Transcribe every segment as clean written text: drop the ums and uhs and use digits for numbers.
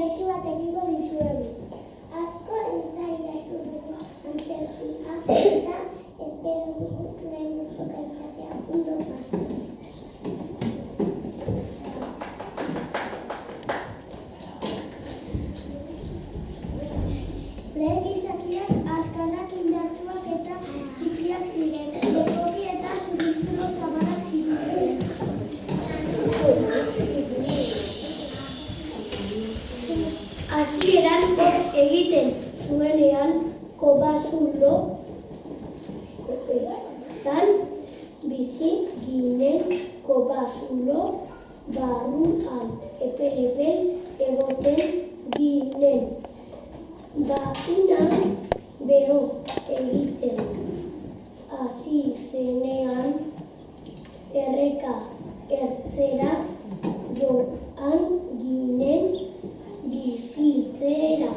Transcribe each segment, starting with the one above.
berri bat egingo dizuegu. Asko ensaiatu dugu antzerkia eta espero dugu zuen gustuko izatea. Ondo pasatu. Lehen gizakiak azkarrak, indartsuak eta txikiak ziren. Lepoki eta zuritzuro zabalak zituzten. Hasieran egiten zuenean kobazuloetan bizi ginen. Kobazulo barruan epel-epel egoten ginen. Baina bero egiten hasi zenean erreka ertzera joan ginen bizitzera.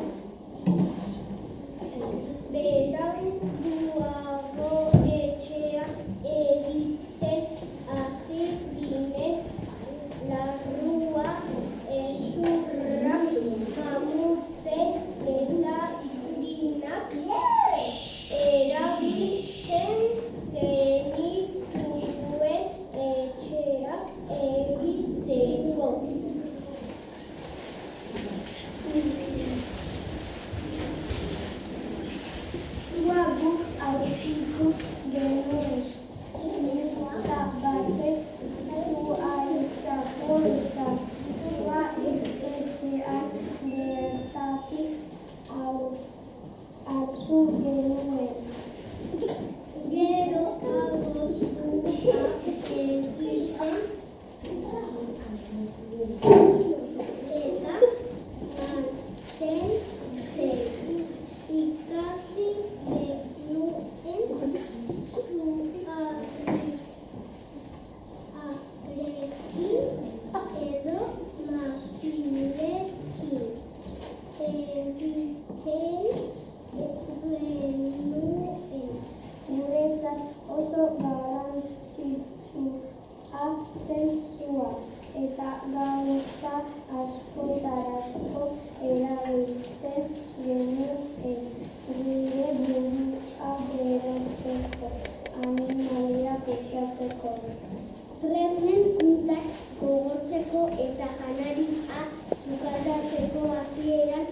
Beranduago etxea egiten hasi ginen. Larrua, ezurrak, mamuten eta dinak erabiltzen genituen etxeak egiteko. Zua guk aurkitu genuen. Neska batek zuhaitzako eta zua etxean bertatik hartu genuen. Gero agozua egiten eta manten zen. Ikasi genuen zuarekin edo makinekin. Egiten genuen. Guretzat oso garrantzitsua zen zua eta gauza askotarako erabiltzen genuen. Gure burua berotzeko, animaliak uxatzeko, tresnen puntak gogortzeko eta janaria sukaldatzeko. Hasieran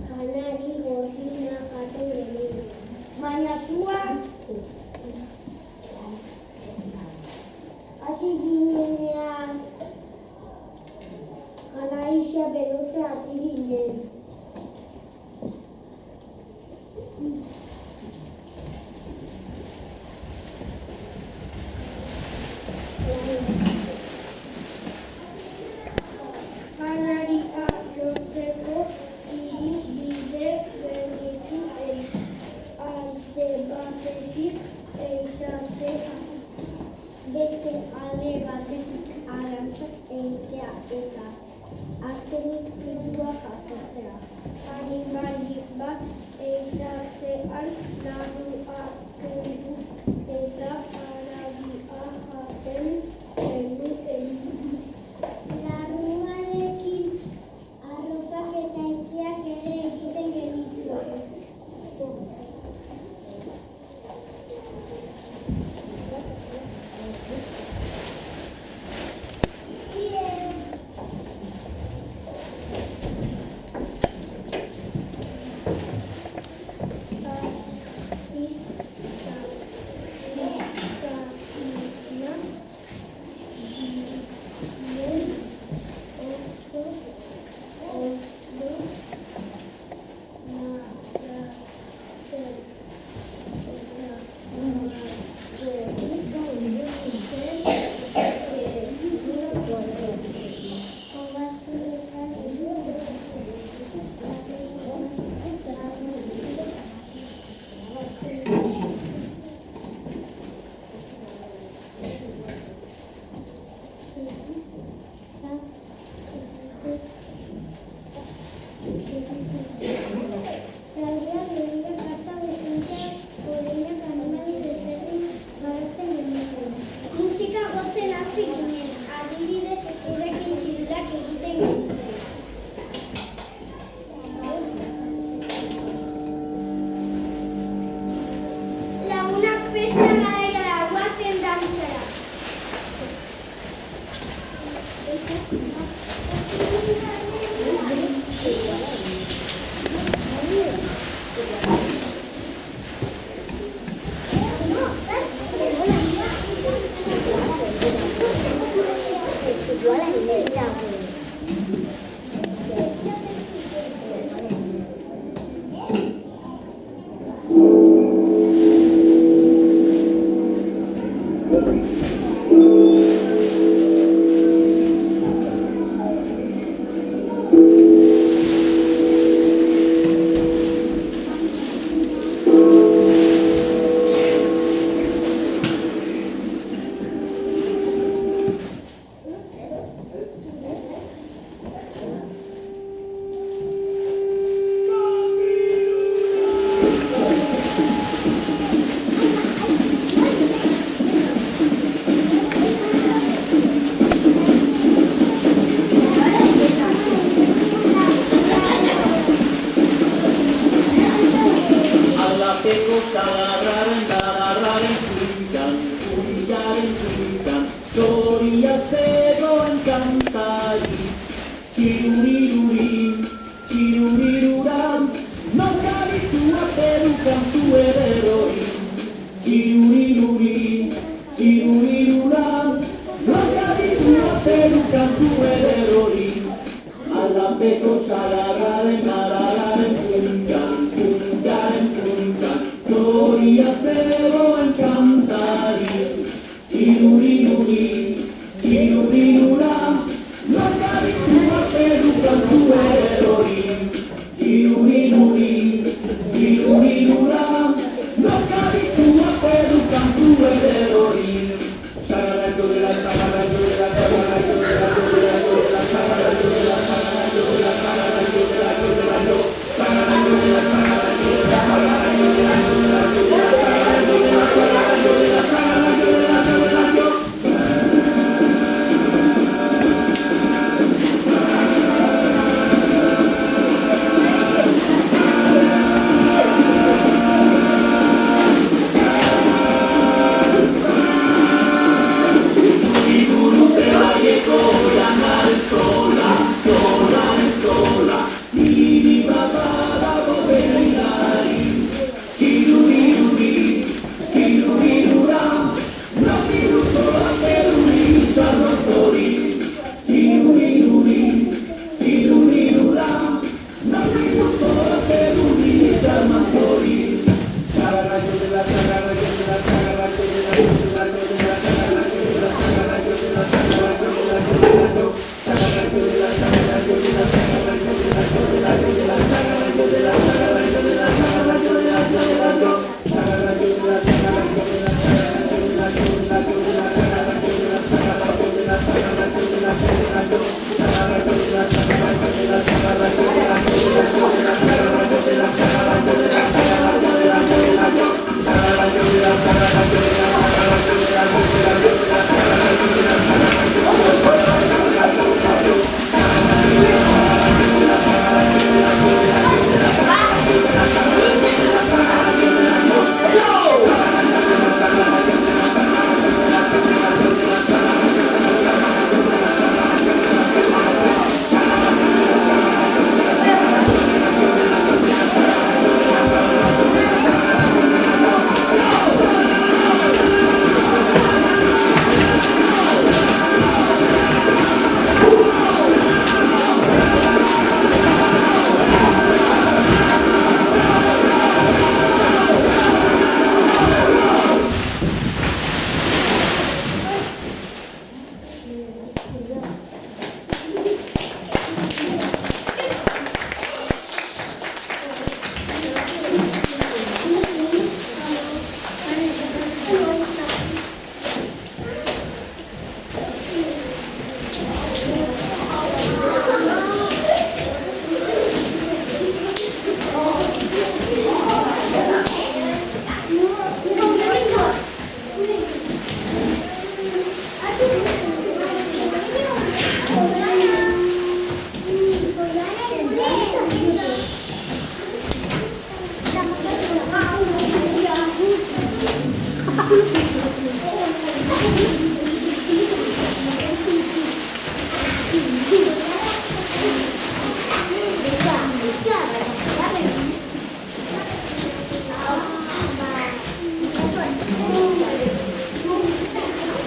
janari gordina jaten genuen. Baina zua hasi ginenean janaria berotzen hasi ginen. Janaria lortzeko hiru bide genituen. Alde batetik ehizatzea, beste alde batetik arrantzak egitea eta azkenik fruitua jasotzea. Animali bat ehizatzean larrua kendu eta haragia jaten genuen. Larruarekin arropak eta etxeak ere egiten genituen.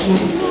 Thank you.